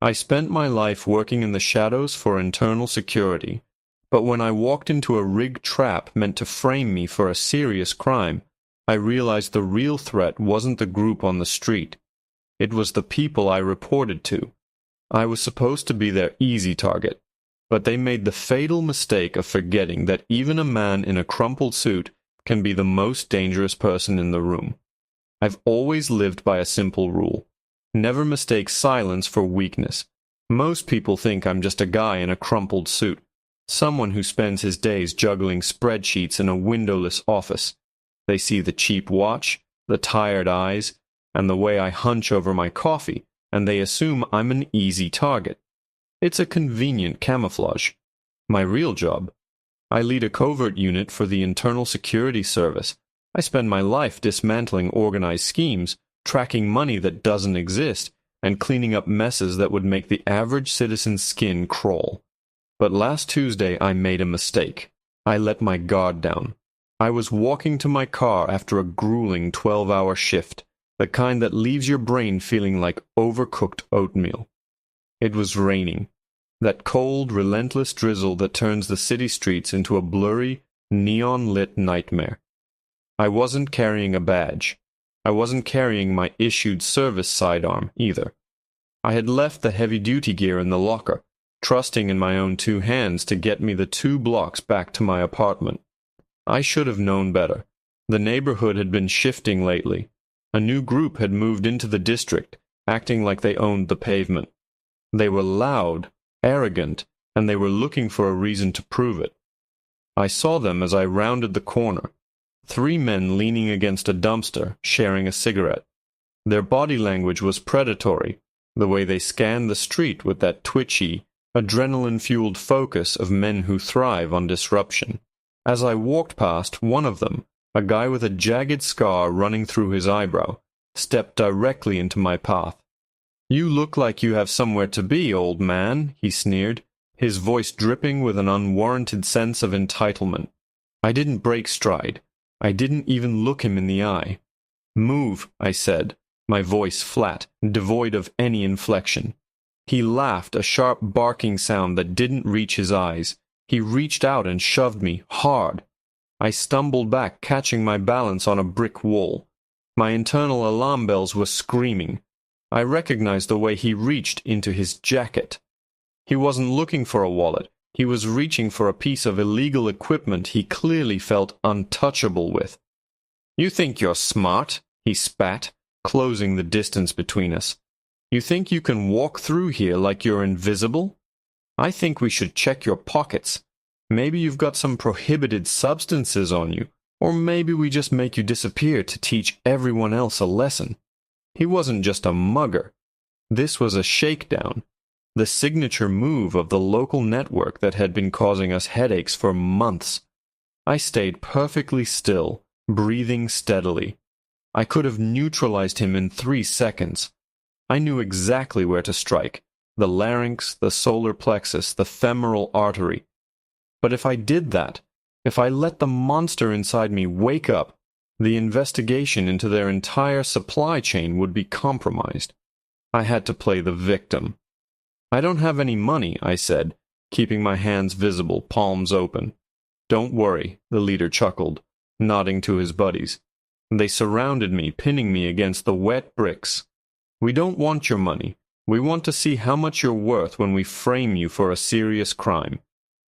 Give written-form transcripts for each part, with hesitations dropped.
I spent my life working in the shadows for internal security, but when I walked into a rigged trap meant to frame me for a serious crime, I realized the real threat wasn't the group on the street. It was the people I reported to. I was supposed to be their easy target, but they made the fatal mistake of forgetting that even a man in a crumpled suit can be the most dangerous person in the room. I've always lived by a simple rule. Never mistake silence for weakness. Most people think I'm just a guy in a crumpled suit, someone who spends his days juggling spreadsheets in a windowless office. They see the cheap watch, the tired eyes, and the way I hunch over my coffee, and they assume I'm an easy target. It's a convenient camouflage. My real job. I lead a covert unit for the Internal Security Service. I spend my life dismantling organized schemes, tracking money that doesn't exist, and cleaning up messes that would make the average citizen's skin crawl. But last Tuesday I made a mistake. I let my guard down. I was walking to my car after a grueling 12-hour shift, the kind that leaves your brain feeling like overcooked oatmeal. It was raining, that cold, relentless drizzle that turns the city streets into a blurry, neon-lit nightmare. I wasn't carrying a badge. I wasn't carrying my issued service sidearm, either. I had left the heavy-duty gear in the locker, trusting in my own 2 hands to get me the 2 blocks back to my apartment. I should have known better. The neighborhood had been shifting lately. A new group had moved into the district, acting like they owned the pavement. They were loud, arrogant, and they were looking for a reason to prove it. I saw them as I rounded the corner. 3 men leaning against a dumpster, sharing a cigarette. Their body language was predatory, the way they scanned the street with that twitchy, adrenaline-fueled focus of men who thrive on disruption. As I walked past, one of them, a guy with a jagged scar running through his eyebrow, stepped directly into my path. "You look like you have somewhere to be, old man," he sneered, his voice dripping with an unwarranted sense of entitlement. I didn't break stride. I didn't even look him in the eye. "Move," I said, my voice flat, devoid of any inflection. He laughed, a sharp barking sound that didn't reach his eyes. He reached out and shoved me hard. I stumbled back, catching my balance on a brick wall. My internal alarm bells were screaming. I recognized the way he reached into his jacket. He wasn't looking for a wallet. He was reaching for a piece of illegal equipment he clearly felt untouchable with. "You think you're smart?" he spat, closing the distance between us. "You think you can walk through here like you're invisible? I think we should check your pockets. Maybe you've got some prohibited substances on you, or maybe we just make you disappear to teach everyone else a lesson." He wasn't just a mugger. This was a shakedown, the signature move of the local network that had been causing us headaches for months. I stayed perfectly still, breathing steadily. I could have neutralized him in 3 seconds. I knew exactly where to strike: the larynx, the solar plexus, the femoral artery. But if I did that, if I let the monster inside me wake up, the investigation into their entire supply chain would be compromised. I had to play the victim. "I don't have any money," I said, keeping my hands visible, palms open. "Don't worry," the leader chuckled, nodding to his buddies. They surrounded me, pinning me against the wet bricks. "We don't want your money. We want to see how much you're worth when we frame you for a serious crime.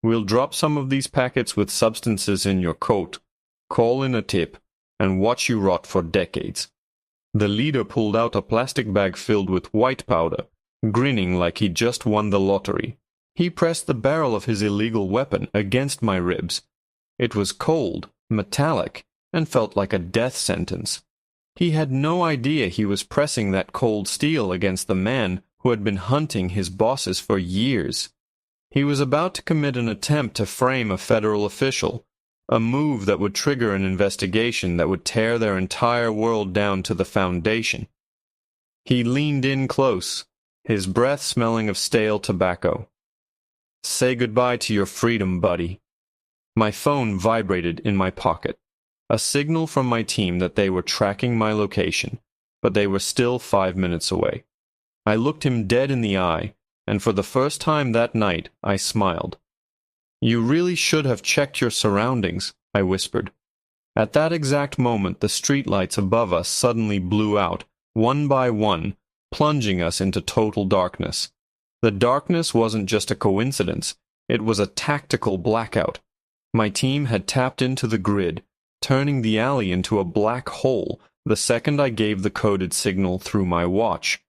We'll drop some of these packets with substances in your coat, call in a tip, and watch you rot for decades." The leader pulled out a plastic bag filled with white powder, grinning like he'd just won the lottery. He pressed the barrel of his illegal weapon against my ribs. It was cold, metallic, and felt like a death sentence. He had no idea he was pressing that cold steel against the man who had been hunting his bosses for years. He was about to commit an attempt to frame a federal official, a move that would trigger an investigation that would tear their entire world down to the foundation. He leaned in close, his breath smelling of stale tobacco. "Say goodbye to your freedom, buddy." My phone vibrated in my pocket, a signal from my team that they were tracking my location, but they were still 5 minutes away. I looked him dead in the eye, and for the first time that night I smiled. "You really should have checked your surroundings," I whispered. At that exact moment the streetlights above us suddenly blew out, one by one, plunging us into total darkness. The darkness wasn't just a coincidence, it was a tactical blackout. My team had tapped into the grid, turning the alley into a black hole the second I gave the coded signal through my watch.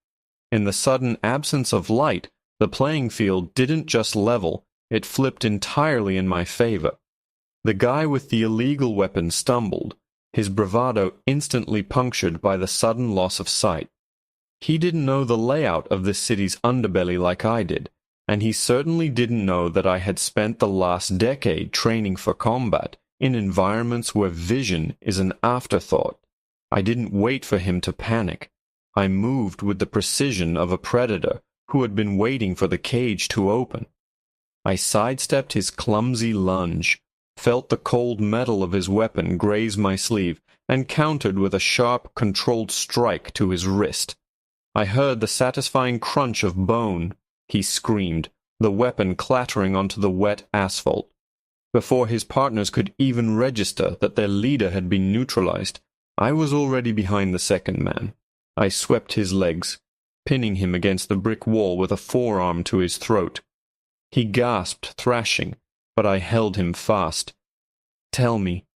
In the sudden absence of light, the playing field didn't just level, it flipped entirely in my favor. The guy with the illegal weapon stumbled, his bravado instantly punctured by the sudden loss of sight. He didn't know the layout of this city's underbelly like I did, and he certainly didn't know that I had spent the last decade training for combat in environments where vision is an afterthought. I didn't wait for him to panic. I moved with the precision of a predator who had been waiting for the cage to open. I sidestepped his clumsy lunge, felt the cold metal of his weapon graze my sleeve, and countered with a sharp, controlled strike to his wrist. I heard the satisfying crunch of bone. He screamed, the weapon clattering onto the wet asphalt. Before his partners could even register that their leader had been neutralized, I was already behind the second man. I swept his legs, pinning him against the brick wall with a forearm to his throat. He gasped, thrashing, but I held him fast. "Tell me,"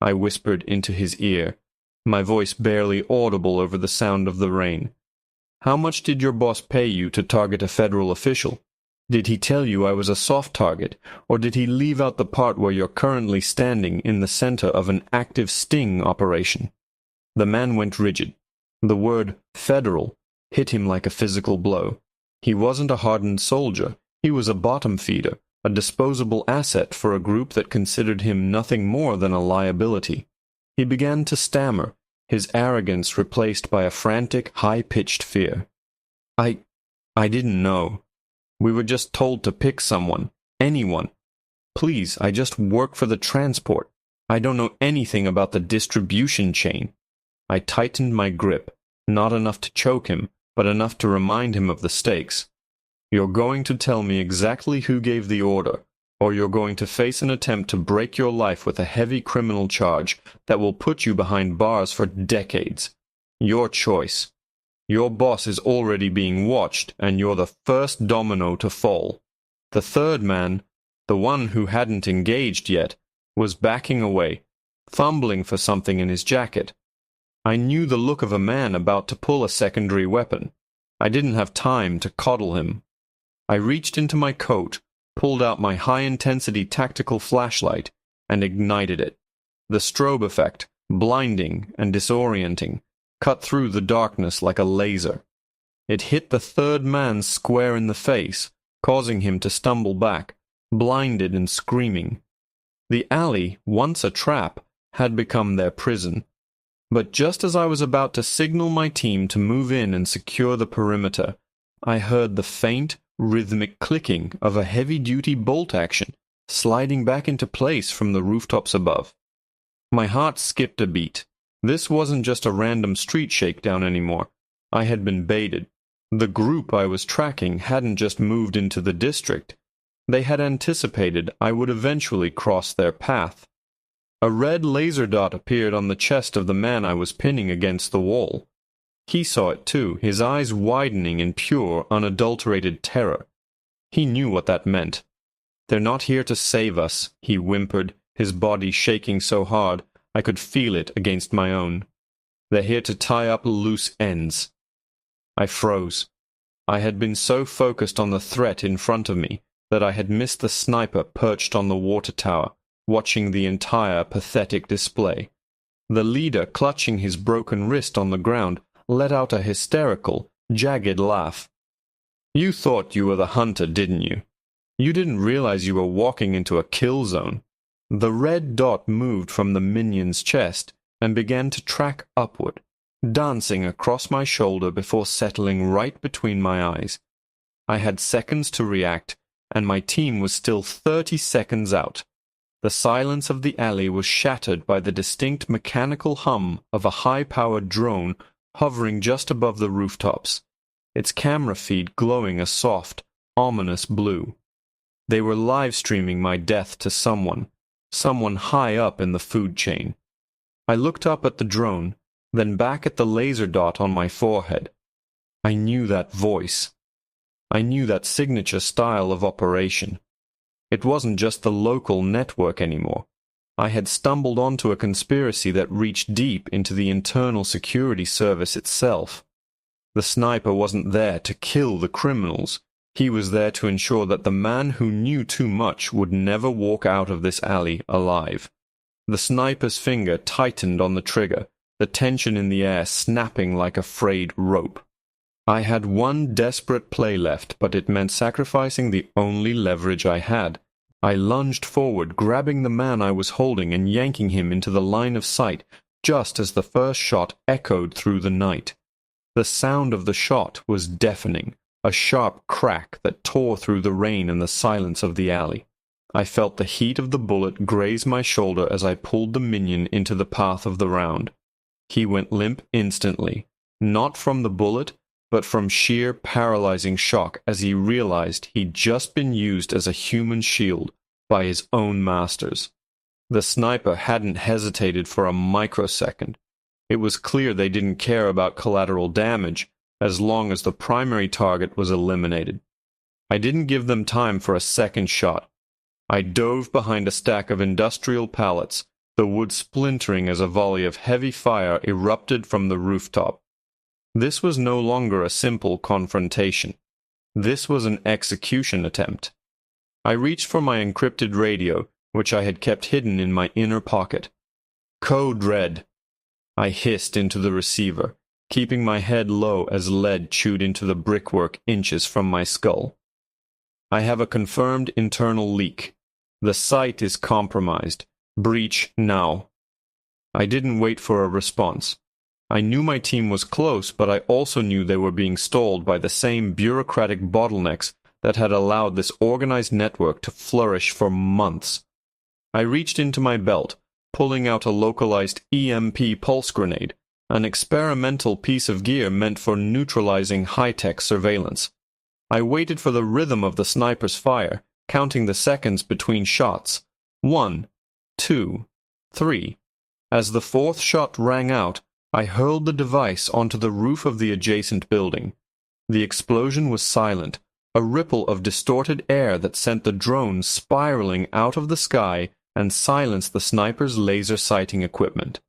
I whispered into his ear, my voice barely audible over the sound of the rain. "How much did your boss pay you to target a federal official? Did he tell you I was a soft target, or did he leave out the part where you're currently standing in the center of an active sting operation?" The man went rigid. The word federal hit him like a physical blow. He wasn't a hardened soldier. He was a bottom feeder, a disposable asset for a group that considered him nothing more than a liability. He began to stammer, his arrogance replaced by a frantic, high-pitched fear. I didn't know. We were just told to pick someone, anyone. Please, I just work for the transport. I don't know anything about the distribution chain." I tightened my grip, not enough to choke him, but enough to remind him of the stakes. "You're going to tell me exactly who gave the order, or you're going to face an attempt to break your life with a heavy criminal charge that will put you behind bars for decades. Your choice. Your boss is already being watched, and you're the first domino to fall." The third man, the one who hadn't engaged yet, was backing away, fumbling for something in his jacket. I knew the look of a man about to pull a secondary weapon. I didn't have time to coddle him. I reached into my coat, pulled out my high-intensity tactical flashlight, and ignited it. The strobe effect, blinding and disorienting, cut through the darkness like a laser. It hit the third man square in the face, causing him to stumble back, blinded and screaming. The alley, once a trap, had become their prison. But just as I was about to signal my team to move in and secure the perimeter, I heard the faint, rhythmic clicking of a heavy-duty bolt action sliding back into place from the rooftops above. My heart skipped a beat. This wasn't just a random street shakedown anymore. I had been baited. The group I was tracking hadn't just moved into the district. They had anticipated I would eventually cross their path. A red laser dot appeared on the chest of the man I was pinning against the wall. He saw it too, his eyes widening in pure, unadulterated terror. He knew what that meant. "They're not here to save us," he whimpered, his body shaking so hard I could feel it against my own. "They're here to tie up loose ends." I froze. I had been so focused on the threat in front of me that I had missed the sniper perched on the water tower, watching the entire pathetic display. The leader, clutching his broken wrist on the ground, let out a hysterical, jagged laugh. "You thought you were the hunter, didn't you? You didn't realize you were walking into a kill zone." The red dot moved from the minion's chest and began to track upward, dancing across my shoulder before settling right between my eyes. I had seconds to react, and my team was still 30 seconds out. The silence of the alley was shattered by the distinct mechanical hum of a high-powered drone hovering just above the rooftops. its camera feed glowing a soft, ominous blue. They were live-streaming my death to someone high up in the food chain. I looked up at the drone, then back at the laser dot on my forehead. I knew that voice. I knew that signature style of operation. It wasn't just the local network anymore. I had stumbled onto a conspiracy that reached deep into the internal security service itself. The sniper wasn't there to kill the criminals. He was there to ensure that the man who knew too much would never walk out of this alley alive. The sniper's finger tightened on the trigger, the tension in the air snapping like a frayed rope. I had one desperate play left, but it meant sacrificing the only leverage I had. I lunged forward, grabbing the man I was holding and yanking him into the line of sight just as the first shot echoed through the night. The sound of the shot was deafening, a sharp crack that tore through the rain and the silence of the alley. I felt the heat of the bullet graze my shoulder as I pulled the minion into the path of the round. He went limp instantly, not from the bullet, but from sheer paralyzing shock as he realized he'd just been used as a human shield by his own masters. The sniper hadn't hesitated for a microsecond. It was clear they didn't care about collateral damage as long as the primary target was eliminated. I didn't give them time for a second shot. I dove behind a stack of industrial pallets, the wood splintering as a volley of heavy fire erupted from the rooftop. This was no longer a simple confrontation. This was an execution attempt. I reached for my encrypted radio, which I had kept hidden in my inner pocket. "Code red," I hissed into the receiver, keeping my head low as lead chewed into the brickwork inches from my skull. "I have a confirmed internal leak. The site is compromised. Breach now." I didn't wait for a response. I knew my team was close, but I also knew they were being stalled by the same bureaucratic bottlenecks that had allowed this organized network to flourish for months. I reached into my belt, pulling out a localized EMP pulse grenade, an experimental piece of gear meant for neutralizing high-tech surveillance. I waited for the rhythm of the sniper's fire, counting the seconds between shots. 1, 2, 3. As the fourth shot rang out, I hurled the device onto the roof of the adjacent building. The explosion was silent, a ripple of distorted air that sent the drone spiraling out of the sky and silenced the sniper's laser sighting equipment.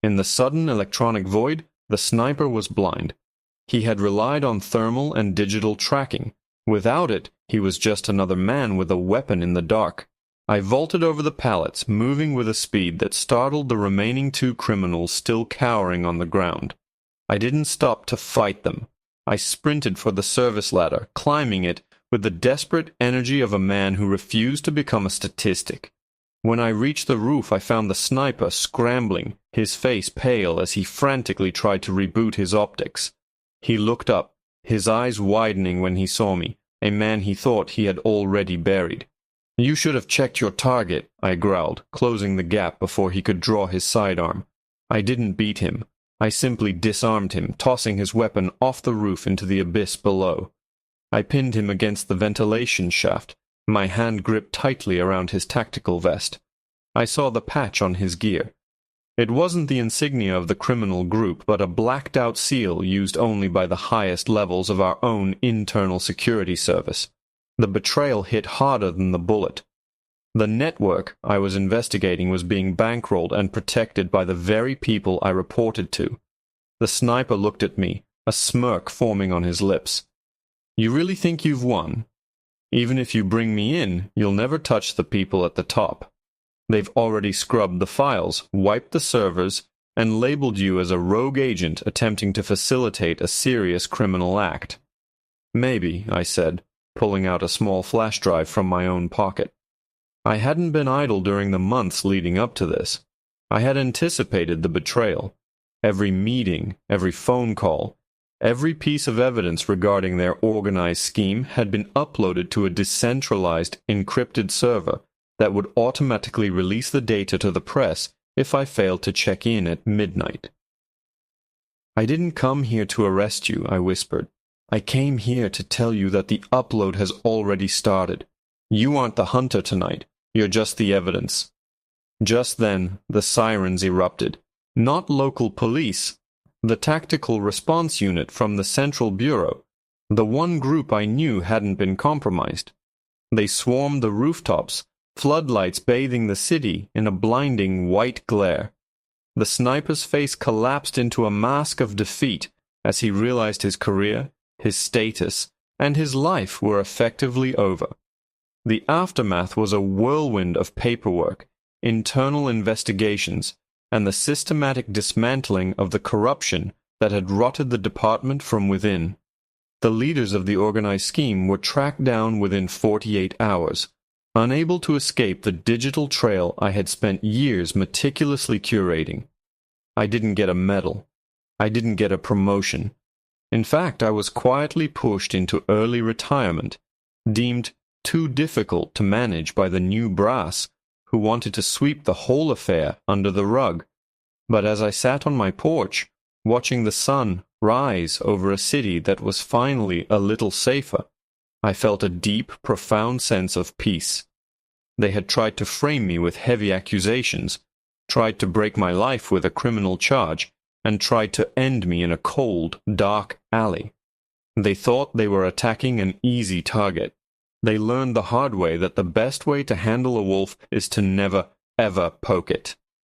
In the sudden electronic void, the sniper was blind. He had relied on thermal and digital tracking. Without it, he was just another man with a weapon in the dark. I vaulted over the pallets, moving with a speed that startled the remaining two criminals still cowering on the ground. I didn't stop to fight them. I sprinted for the service ladder, climbing it with the desperate energy of a man who refused to become a statistic. When I reached the roof, I found the sniper scrambling, his face pale as he frantically tried to reboot his optics. He looked up, his eyes widening when he saw me, a man he thought he had already buried. "You should have checked your target," I growled, closing the gap before he could draw his sidearm. I didn't beat him. I simply disarmed him, tossing his weapon off the roof into the abyss below. I pinned him against the ventilation shaft, my hand gripped tightly around his tactical vest. I saw the patch on his gear. It wasn't the insignia of the criminal group, but a blacked-out seal used only by the highest levels of our own internal security service. The betrayal hit harder than the bullet. The network I was investigating was being bankrolled and protected by the very people I reported to. The sniper looked at me, a smirk forming on his lips. "You really think you've won? Even if you bring me in, you'll never touch the people at the top. They've already scrubbed the files, wiped the servers, and labeled you as a rogue agent attempting to facilitate a serious criminal act." "Maybe," I said, pulling out a small flash drive from my own pocket. I hadn't been idle during the months leading up to this. I had anticipated the betrayal. Every meeting, every phone call, every piece of evidence regarding their organized scheme had been uploaded to a decentralized, encrypted server that would automatically release the data to the press if I failed to check in at midnight. "I didn't come here to arrest you," I whispered. I came here to tell you that the upload has already started. You aren't the hunter tonight. You're just the evidence." Just then, the sirens erupted. Not local police. The tactical response unit from the Central Bureau. The one group I knew hadn't been compromised. They swarmed the rooftops, floodlights bathing the city in a blinding white glare. The sniper's face collapsed into a mask of defeat as he realized his career, his status, and his life were effectively over. The aftermath was a whirlwind of paperwork, internal investigations, and the systematic dismantling of the corruption that had rotted the department from within. The leaders of the organized scheme were tracked down within 48 hours, unable to escape the digital trail I had spent years meticulously curating. I didn't get a medal. I didn't get a promotion. In fact, I was quietly pushed into early retirement, deemed too difficult to manage by the new brass, who wanted to sweep the whole affair under the rug. But as I sat on my porch, watching the sun rise over a city that was finally a little safer, I felt a deep, profound sense of peace. They had tried to frame me with heavy accusations, tried to break my life with a criminal charge, and tried to end me in a cold, dark alley. They thought they were attacking an easy target. They learned the hard way that the best way to handle a wolf is to never, ever poke it.